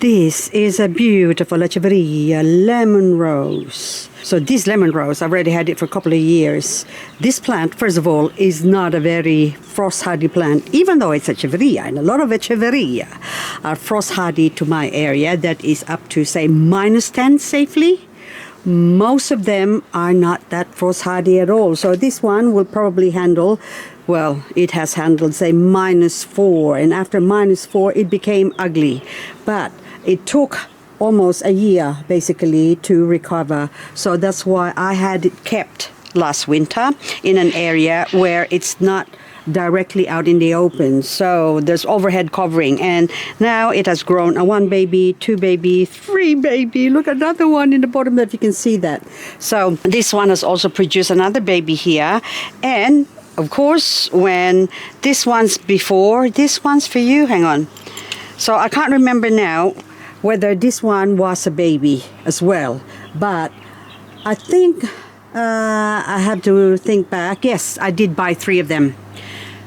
This is a beautiful Echeveria Lemon Rose. So this lemon rose, I've already had it for a couple of years. This plant, first of all, is not a very frost-hardy plant, even though it's Echeveria, and a lot of Echeveria are frost-hardy to my area that is up to, say, -10 safely. Most of them are not that frost-hardy at all. So this one will probably handle, well, it has handled, say, -4, and after -4, it became ugly. But it took almost a year basically to recover, so that's why I had it kept last winter in an area where it's not directly out in the open, so there's overhead covering, and now it has grown a 1 baby, 2 baby, 3 baby. Look, another one in the bottom, that you can see that. So this one has also produced another baby here, and of course when this one's for you, hang on, so I can't remember now whether this one was a baby as well, but I think I have to think back. Yes, I did buy 3 of them.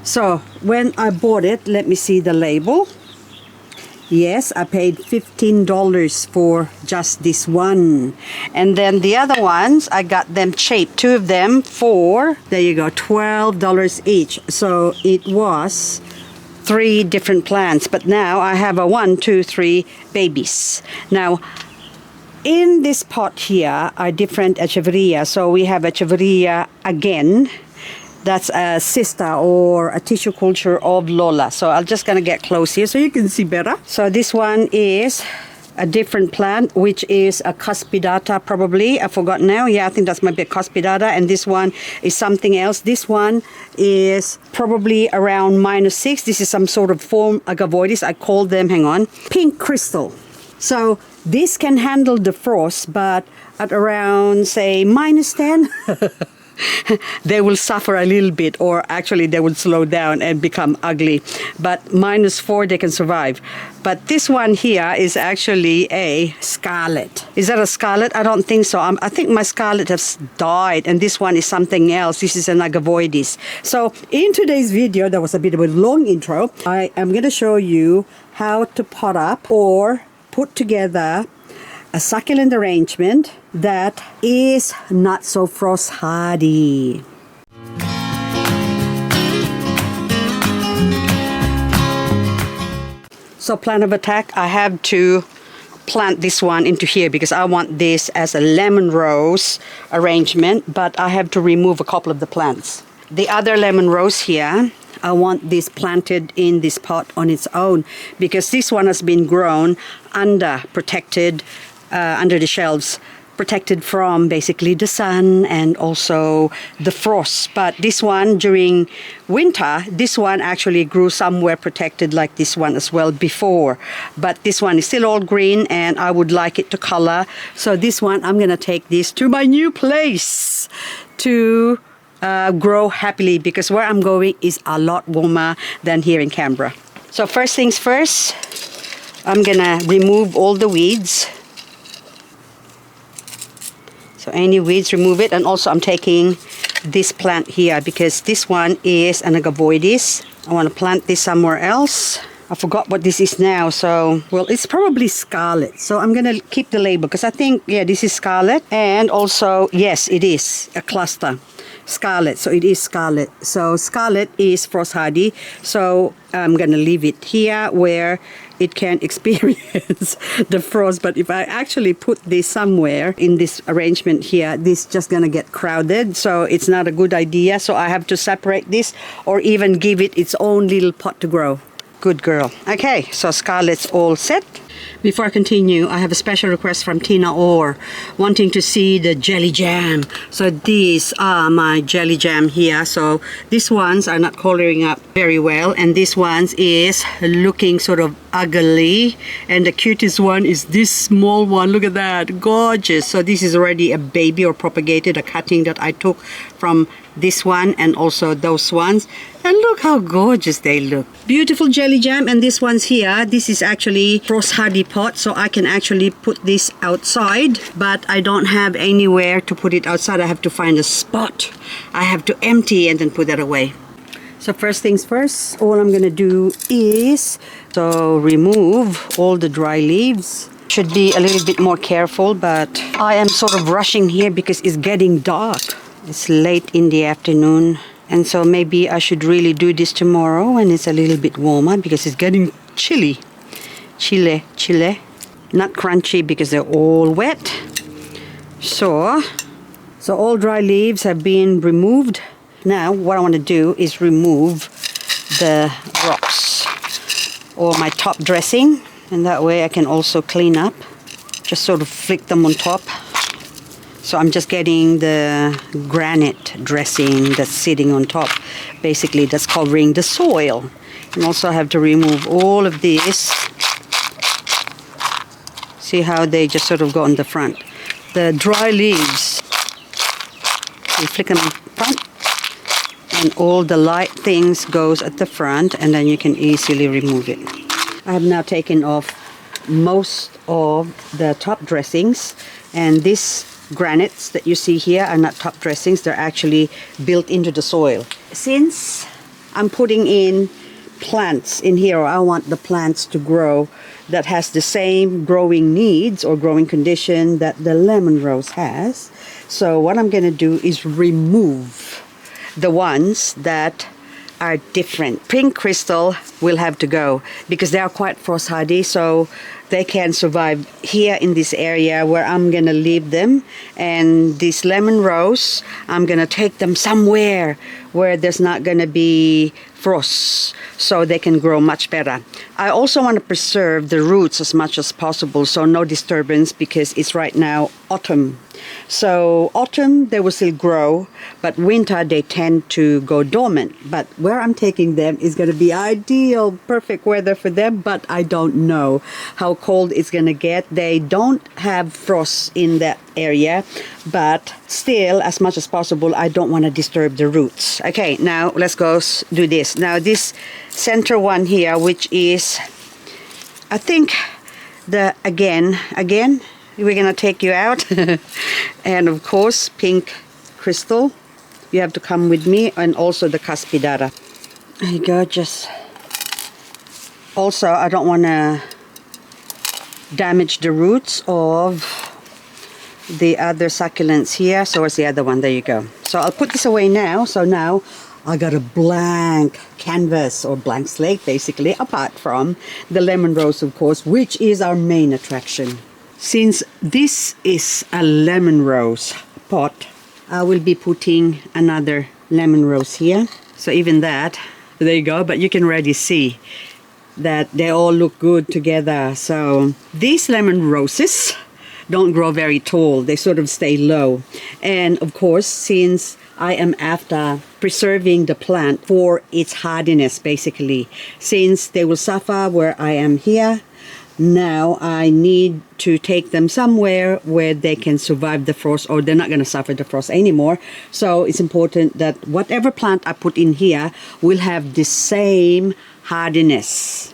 So when I bought it, let me see the label. Yes, I paid $15 for just this one, and then the other ones I got them cheap, 2 of them for, there you go, $12 each. So it was 3 different plants, but now I have a 1, 2, 3 babies. Now in this pot here are different Echeveria. So we have Echeveria again, that's a sister or a tissue culture of Lola. So I'm just gonna get close here so you can see better. So this one is a different plant, which is a cuspidata, probably. I forgot now. Yeah, I think that's might be a cuspidata, and this one is something else. This one is probably around -6. This is some sort of form agavoides. I call them, hang on, pink crystal. So this can handle the frost, but at around, say, -10, they will suffer a little bit, or actually they will slow down and become ugly. But -4 they can survive. But this one here is actually a scarlet. Is that a scarlet? I don't think so. I think my scarlet has died, and this one is something else. This is an agavoides. So in today's video, that was a bit of a long intro, I am going to show you how to pot up or put together a succulent arrangement that is not so frost hardy. So plan of attack, I have to plant this one into here because I want this as a lemon rose arrangement, but I have to remove a couple of the plants. The other lemon rose here, I want this planted in this pot on its own because this one has been grown under protected, under the shelves, protected from basically the sun and also the frost. But this one during winter, this one actually grew somewhere protected like this one as well before, but this one is still all green and I would like it to color. So this one, I'm gonna take this to my new place to grow happily, because where I'm going is a lot warmer than here in Canberra. So first things first, I'm gonna remove all the weeds. So any weeds, remove it. And also I'm taking this plant here because this one is an agavoides. I want to plant this somewhere else. I forgot what this is now. So, well, it's probably scarlet. So I'm going to keep the label because I think, yeah, this is scarlet. And also, yes, it is a cluster. Scarlet, so it is scarlet. So scarlet is frost hardy. So I'm going to leave it here where it can experience the frost. But if I actually put this somewhere in this arrangement here, this is just gonna get crowded, so it's not a good idea. So I have to separate this or even give it its own little pot to grow. Good girl. Okay, so scarlet's all set. Before I continue, I have a special request from Tina Orr wanting to see the jelly jam. So these are my jelly jam here. So these ones are not coloring up very well, and this ones is looking sort of ugly, and the cutest one is this small one. Look at that, gorgeous. So this is already a baby or propagated, a cutting that I took from this one and also those ones, and look how gorgeous they look. Beautiful jelly jam. And this one's here, this is actually frost hardy pot, so I can actually put this outside, but I don't have anywhere to put it outside. I have to find a spot. I have to empty and then put that away. So first things first, all I'm gonna do is remove all the dry leaves. Should be a little bit more careful, but I am sort of rushing here because it's getting dark. It's late in the afternoon, and so maybe I should really do this tomorrow when it's a little bit warmer because it's getting chilly. Chile. Not crunchy because they're all wet. So all dry leaves have been removed. Now what I want to do is remove the rocks or my top dressing, and that way I can also clean up. Just sort of flick them on top. So I'm just getting the granite dressing that's sitting on top. Basically that's covering the soil. And also I have to remove all of this. See how they just sort of go on the front. The dry leaves, you flick them in front, and all the light things goes at the front, and then you can easily remove it. I have now taken off most of the top dressings, and these granites that you see here are not top dressings, they're actually built into the soil. Since I'm putting in plants in here, or I want the plants to grow that has the same growing needs or growing condition that the lemon rose has. So what I'm going to do is remove the ones that are different. Pink crystal will have to go because they are quite frost hardy, so they can survive here in this area where I'm gonna leave them. And this lemon rose, I'm gonna take them somewhere where there's not gonna be frost, so they can grow much better. I also want to preserve the roots as much as possible, so no disturbance, because it's right now autumn. So autumn they will still grow, but winter they tend to go dormant. But where I'm taking them is going to be ideal, perfect weather for them, but I don't know how cold it's going to get. They don't have frost in that area, but still, as much as possible, I don't want to disturb the roots. Okay, now let's go do this. Now this center one here, which is, I think, the again we're gonna take you out. And of course pink crystal, you have to come with me, and also the cuspidata. There you go. Just also I don't want to damage the roots of the other succulents here. So where's the other one? There you go. So I'll put this away now. So now I got a blank canvas or blank slate basically, apart from the lemon rose, of course, which is our main attraction. Since this is a lemon rose pot, I will be putting another lemon rose here. So even that, there you go, but you can already see that they all look good together. So these lemon roses don't grow very tall, they sort of stay low. And of course, since I am after preserving the plant for its hardiness basically, since they will suffer where I am here, now I need to take them somewhere where they can survive the frost, or they're not going to suffer the frost anymore. So it's important that whatever plant I put in here will have the same hardiness.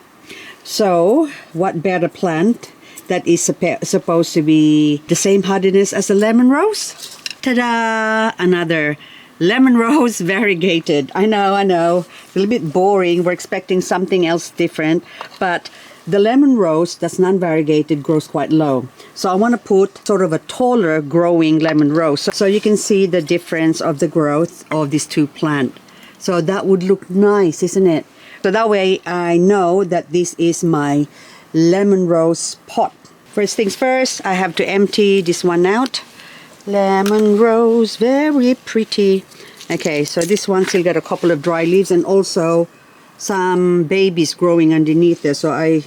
So what better plant that is supposed to be the same hardiness as a lemon rose? Ta-da! Another lemon rose variegated. I know, a little bit boring. We're expecting something else different, but the lemon rose that's non-variegated grows quite low. So I want to put sort of a taller growing lemon rose. So you can see the difference of the growth of these two plants. So that would look nice, isn't it? So that way I know that this is my lemon rose pot. First things first, I have to empty this one out. Lemon rose, very pretty. Okay, so this one still got a couple of dry leaves and also some babies growing underneath there, so I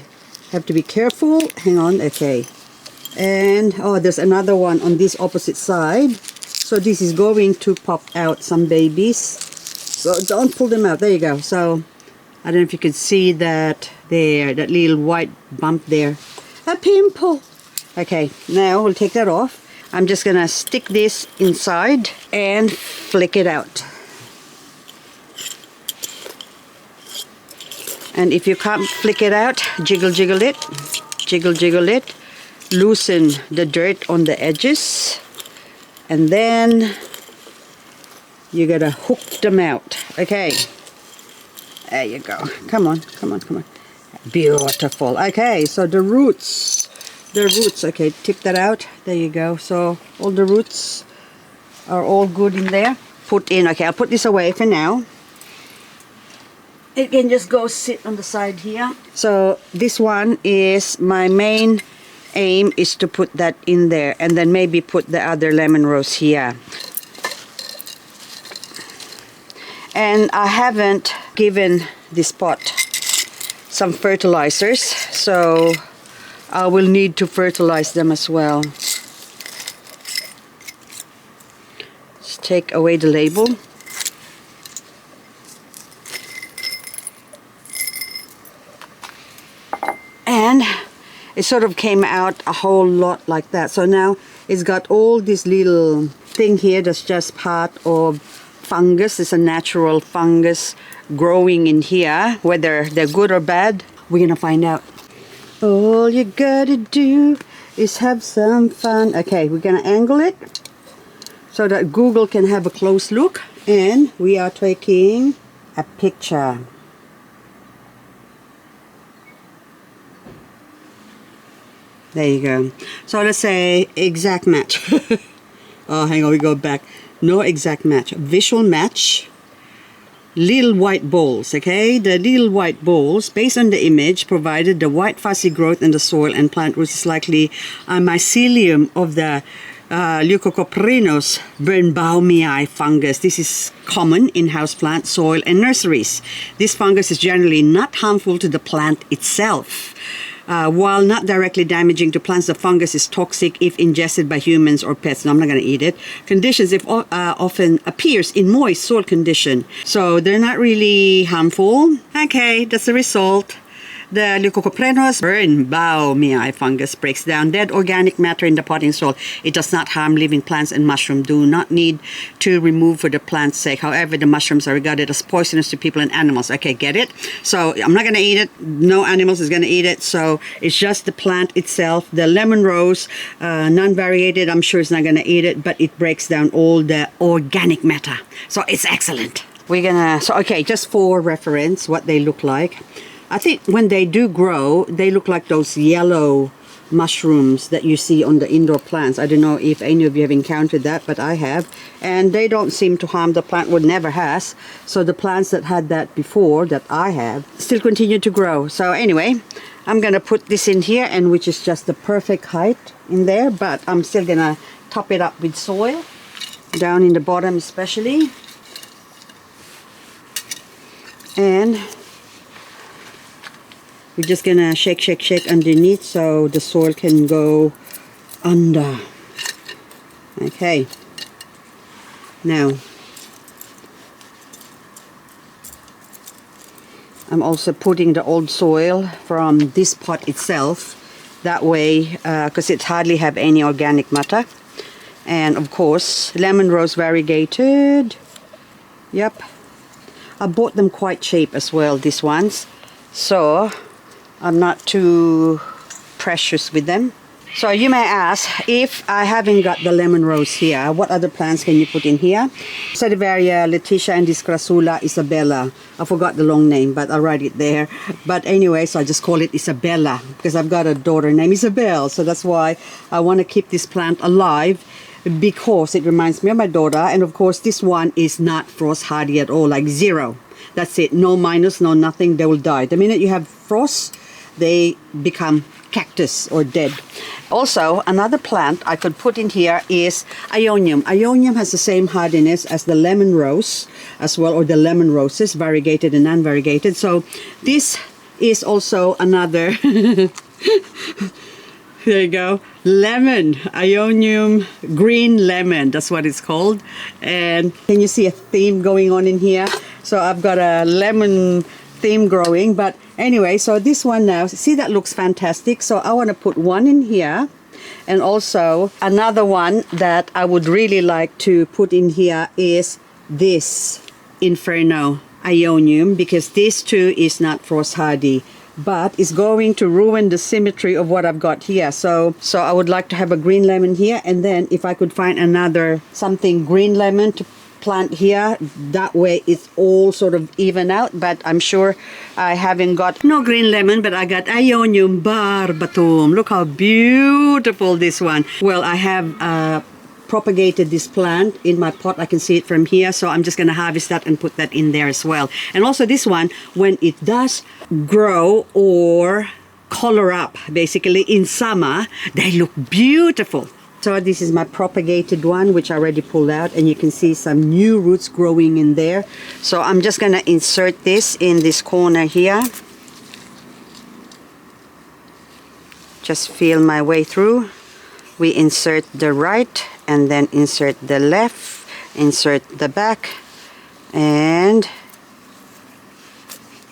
have to be careful. Hang on. Okay, and oh, there's another one on this opposite side, so this is going to pop out some babies, so don't pull them out. There you go. So I don't know if you could see that there, that little white bump there, a pimple. Okay, now we'll take that off. I'm just gonna stick this inside and flick it out. And if you can't flick it out, jiggle it, loosen the dirt on the edges, and then you gotta hook them out. Okay, There you go. Come on, come on, come on. Beautiful. Okay, so the roots, okay, tip that out. There you go. So all the roots are all good in there. Put in, okay, I'll put this away for now. It can just go sit on the side here. So this one is my main aim, is to put that in there and then maybe put the other lemon rose here. And I haven't given this pot some fertilizers, so I will need to fertilize them as well. Just take away the label. And it sort of came out a whole lot like that. So now it's got all this little thing here that's just part of fungus. It's a natural fungus growing in here. Whether they're good or bad, we're gonna find out. All you gotta do is have some fun. Okay, we're gonna angle it so that Google can have a close look, and we are taking a picture. There you go. So let's say exact match. Oh, hang on, we go back. No exact match. Visual match. Little white balls, okay? The little white balls, based on the image, provided the white fuzzy growth in the soil and plant roots is likely a mycelium of the Leucocoprinus birnbaumii fungus. This is common in houseplant, soil, and nurseries. This fungus is generally not harmful to the plant itself. While not directly damaging to plants, the fungus is toxic if ingested by humans or pets. No, I'm not going to eat it. Conditions often appears in moist soil condition, so they're not really harmful. Okay, that's the result. The Leucocoprinus birnbaumii fungus breaks down dead organic matter in the potting soil. It does not harm living plants, and mushrooms do not need to remove for the plant's sake. However, the mushrooms are regarded as poisonous to people and animals. Okay, get it? So I'm not going to eat it. No animals is going to eat it. So it's just the plant itself. The lemon rose, non-variegated, I'm sure it's not going to eat it, but it breaks down all the organic matter. So it's excellent. We're going to, so okay, just for reference, what they look like. I think when they do grow, they look like those yellow mushrooms that you see on the indoor plants. I don't know if any of you have encountered that, but I have. And they don't seem to harm the plant, would never has. So the plants that had that before, that I have, still continue to grow. So anyway, I'm going to put this in here, and which is just the perfect height in there. But I'm still going to top it up with soil, down in the bottom especially. And we're just gonna shake, shake, shake underneath so the soil can go under. Okay. Now, I'm also putting the old soil from this pot itself. That way, because it hardly have any organic matter. And of course, lemon rose variegated. Yep. I bought them quite cheap as well, these ones. So I'm not too precious with them. So you may ask, if I haven't got the lemon rose here, what other plants can you put in here? Echeveria Letitia and this Crassula Isabella. I forgot the long name, but I'll write it there. But anyway, so I just call it Isabella because I've got a daughter named Isabel. So that's why I want to keep this plant alive, because it reminds me of my daughter. And of course, this one is not frost hardy at all, like zero. That's it. No minus, no nothing. They will die. The minute you have frost, they become cactus or dead. Also, another plant I could put in here is Aeonium. Aeonium has the same hardiness as the lemon rose as well, or the lemon roses, variegated and non-variegated. So this is also another, there you go, lemon, Aeonium green lemon, that's what it's called. And can you see a theme going on in here? So I've got a lemon theme growing, but anyway, so this one now, see, that looks fantastic. So I want to put one in here, and also another one that I would really like to put in here is this Inferno Aeonium, because this too is not frost hardy, but it's going to ruin the symmetry of what I've got here. So I would like to have a green lemon here, and then if I could find another something green lemon to plant here. That way it's all sort of even out, but I'm sure I haven't got no green lemon, but I got Aeonium Barbatum. Look how beautiful this one. Well, I have propagated this plant in my pot. I can see it from here, so I'm just going to harvest that and put that in there as well. And also this one, when it does grow or color up basically in summer, they look beautiful. So this is my propagated one, which I already pulled out, and you can see some new roots growing in there. So I'm just going to insert this in this corner here. Just feel my way through. We insert the right and then insert the left, insert the back, and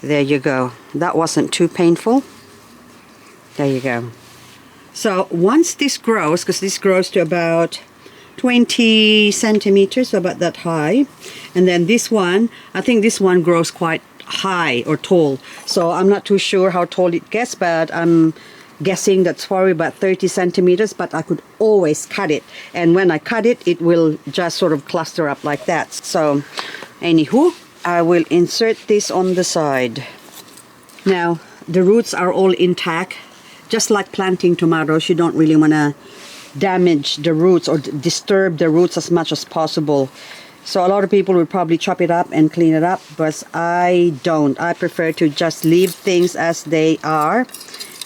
there you go. That wasn't too painful. There you go. So once this grows, because this grows to about 20 centimeters, so about that high, and then this one, I think this one grows quite high or tall. So I'm not too sure how tall it gets, but I'm guessing that's probably about 30 centimeters, but I could always cut it. And when I cut it, it will just sort of cluster up like that. So anywho, I will insert this on the side. Now, the roots are all intact. Just like planting tomatoes, you don't really want to damage the roots or disturb the roots as much as possible. So a lot of people would probably chop it up and clean it up, but I don't. I prefer to just leave things as they are,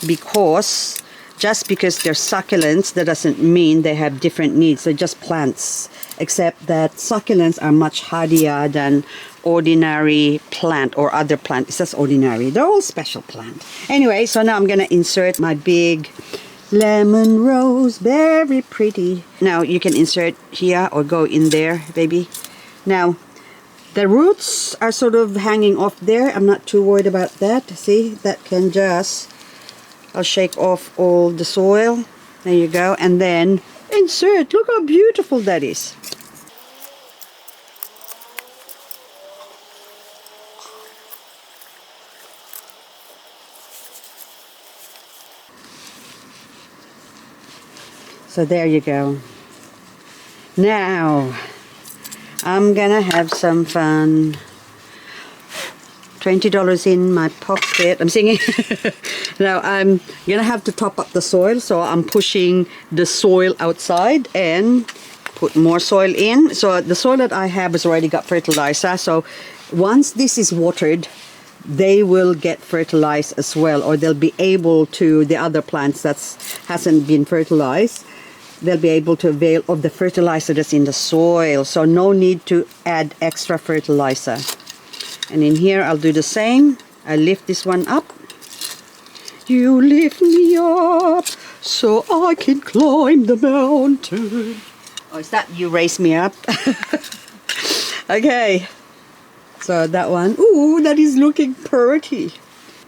because just because they're succulents, that doesn't mean they have different needs. They're just plants, except that succulents are much hardier than ordinary plant or other plant. It's just ordinary. They're all special plant. Anyway, so now I'm going to insert my big lemon rose. Very pretty. Now you can insert here or go in there, baby. Now, the roots are sort of hanging off there. I'm not too worried about that. See, that can just... I'll shake off all the soil. There you go. And then insert. Look how beautiful that is. So there you go. Now, I'm gonna have some fun. $20 in my pocket. I'm singing. Now I'm gonna have to top up the soil, so I'm pushing the soil outside and put more soil in. So the soil that I have has already got fertilizer, so once this is watered, they will get fertilized as well, or they'll be able to, the other plants that hasn't been fertilized, they'll be able to avail of the fertilizer that's in the soil. So no need to add extra fertilizer. And in here I'll do the same. I lift this one up. You lift me up so I can climb the mountain. Oh, is that you raise me up? Okay. So that one. Ooh, that is looking pretty.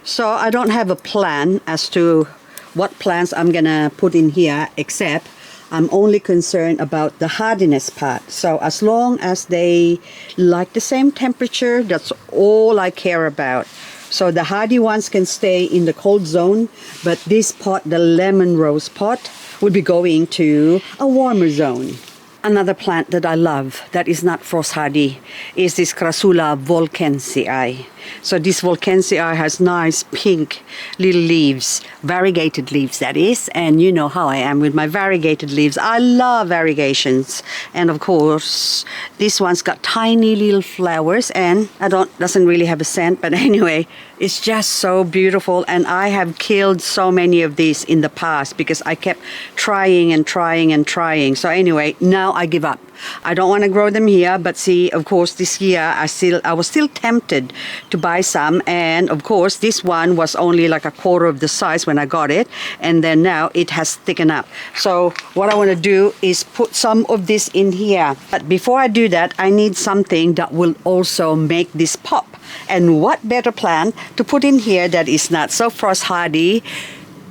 So I don't have a plan as to what plants I'm gonna put in here, except I'm only concerned about the hardiness part. So as long as they like the same temperature, that's all I care about. So the hardy ones can stay in the cold zone, but this pot, the lemon rose pot, would be going to a warmer zone. Another plant that I love that is not frost hardy is this Crassula Volkensii. So this Volkensii has nice pink little leaves, variegated leaves that is, and you know how I am with my variegated leaves. I love variegations, and of course this one's got tiny little flowers, and doesn't really have a scent, but anyway, it's just so beautiful. And I have killed so many of these in the past because I kept trying and trying and trying. So anyway, now I give up. I don't want to grow them here, but see, of course, this year I was still tempted to buy some, and of course this one was only like a quarter of the size when I got it, and then now it has thickened up. So what I want to do is put some of this in here, but before I do that, I need something that will also make this pop. And what better plant to put in here that is not so frost hardy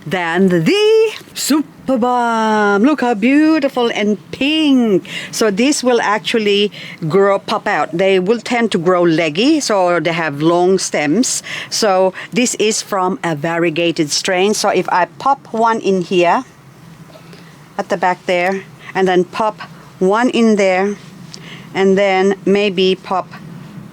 than the Superbum. Look how beautiful and pink. So this will actually pop out. They will tend to grow leggy, so they have long stems. So this is from a variegated strain. So if I pop one in here at the back there, and then pop one in there, And then maybe pop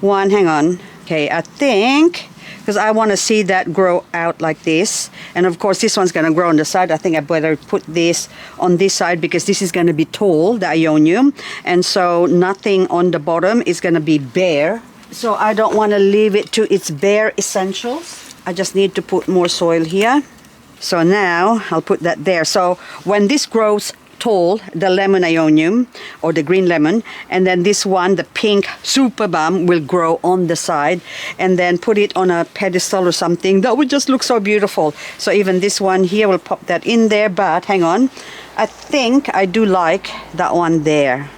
one, hang on. Okay, I think, because I want to see that grow out like this. And of course this one's going to grow on the side. I think I better put this on this side because this is going to be tall, the Aeonium. And so nothing on the bottom is going to be bare. So I don't want to leave it to its bare essentials. I just need to put more soil here. So now I'll put that there. So when this grows tall, the lemon Aeonium or the green lemon, and then this one, the pink Superbum, will grow on the side, and then put it on a pedestal or something. That would just look so beautiful. So even this one here, will pop that in there. But hang on, I think I do like that one there.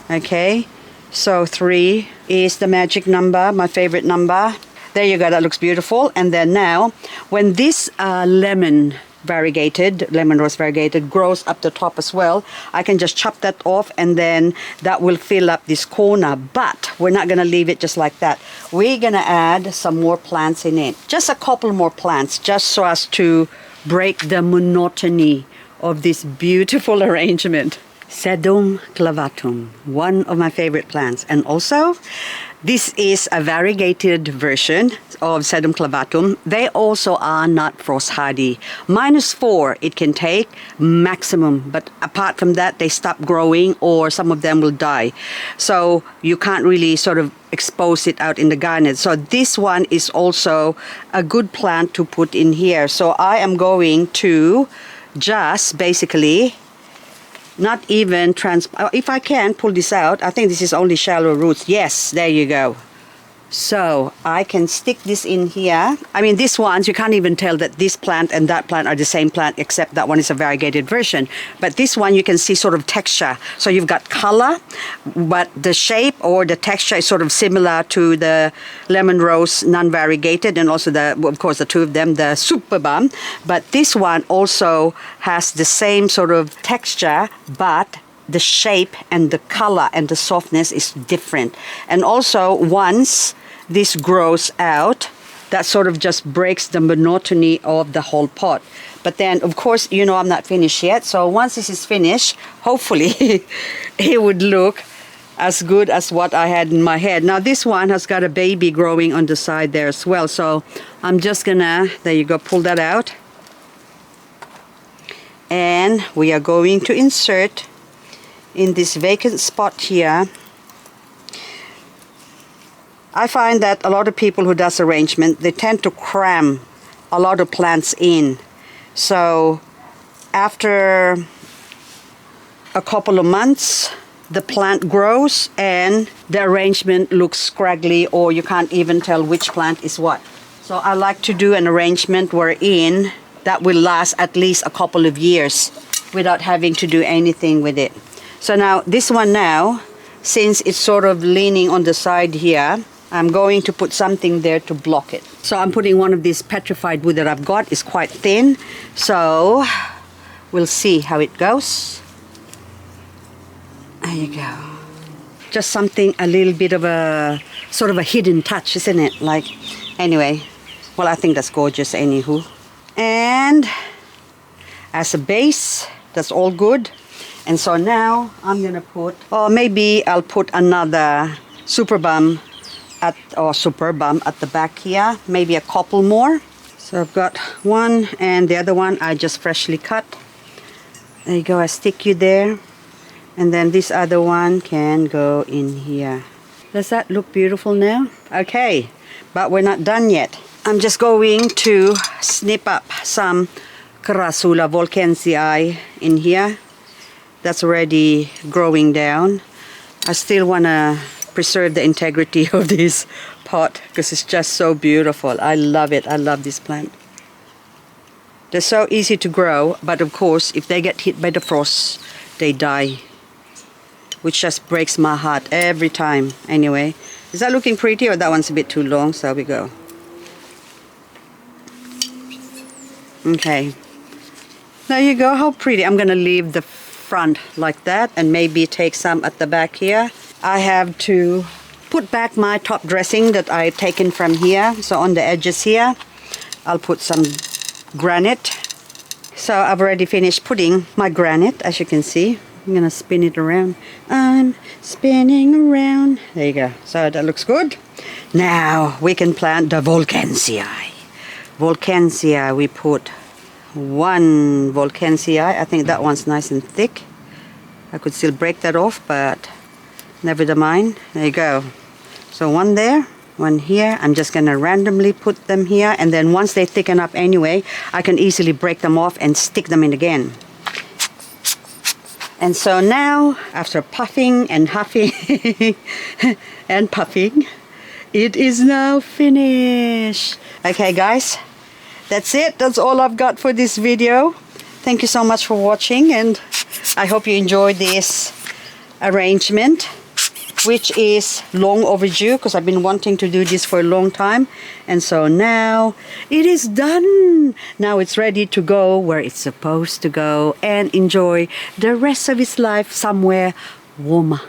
Okay, so 3 is the magic number, my favorite number. There you go, that looks beautiful. And then now when this lemon rose variegated grows up the top as well, I can just chop that off, and then that will fill up this corner. But we're not going to leave it just like that. We're going to add some more plants in it, just a couple more plants, just so as to break the monotony of this beautiful arrangement. Sedum clavatum, one of my favorite plants. And also this is a variegated version of Sedum clavatum. They also are not frost hardy. -4 it can take maximum, but apart from that they stop growing or some of them will die. So you can't really sort of expose it out in the garden. So this one is also a good plant to put in here. So I am going to just basically not even if I can pull this out. I think this is only shallow roots. Yes, there you go. So I can stick this in here. I mean, these ones, you can't even tell that this plant and that plant are the same plant, except that one is a variegated version. But this one, you can see sort of texture. So you've got color, but the shape or the texture is sort of similar to the lemon rose non-variegated, and also of course the two of them, the Superbum. But this one also has the same sort of texture, but the shape and the color and the softness is different. And also once this grows out, that sort of just breaks the monotony of the whole pot. But then of course, you know, I'm not finished yet. So once this is finished, hopefully it would look as good as what I had in my head. Now this one has got a baby growing on the side there as well. So I'm just gonna, there you go, pull that out. And we are going to insert in this vacant spot here. I find that a lot of people who does arrangement, they tend to cram a lot of plants in. So after a couple of months, the plant grows and the arrangement looks scraggly, or you can't even tell which plant is what. So I like to do an arrangement wherein that will last at least a couple of years without having to do anything with it. So now this one now, since it's sort of leaning on the side here, I'm going to put something there to block it. So I'm putting one of these petrified wood that I've got. It's quite thin. So we'll see how it goes. There you go. Just something, a little bit of a sort of a hidden touch, isn't it? Like, anyway, well, I think that's gorgeous anywho. And as a base, that's all good. And so now I'm gonna put, or maybe I'll put another Superbum Superbum at the back here, maybe a couple more. So I've got one, and the other one I just freshly cut. There you go, I stick you there. And then this other one can go in here. Does that look beautiful now? Okay, but we're not done yet. I'm just going to snip up some Crassula Volkensii in here. That's already growing down. I still want to preserve the integrity of this pot because it's just so beautiful. I love it. I love this plant. They're so easy to grow, but of course, if they get hit by the frost, they die, which just breaks my heart every time. Anyway, is that looking pretty, or that one's a bit too long? So there we go. Okay. There you go. How pretty. I'm going to leave the front like that and maybe take some at the back here. I have to put back my top dressing that I've taken from here. So on the edges here, I'll put some granite. So I've already finished putting my granite, as you can see. I'm gonna spin it around. I'm spinning around. There you go. So that looks good. Now we can plant the Volkensii. Volkensii, we put one Volkensii. I think that one's nice and thick. I could still break that off, but never mind. There you go. So one there, one here. I'm just gonna randomly put them here, and then once they thicken up anyway, I can easily break them off and stick them in again. And so now, after puffing and huffing and puffing, it is now finished. Okay guys, that's it. That's all I've got for this video. Thank you so much for watching, and I hope you enjoyed this arrangement, which is long overdue because I've been wanting to do this for a long time. And so now it is done. Now it's ready to go where it's supposed to go and enjoy the rest of its life somewhere warmer.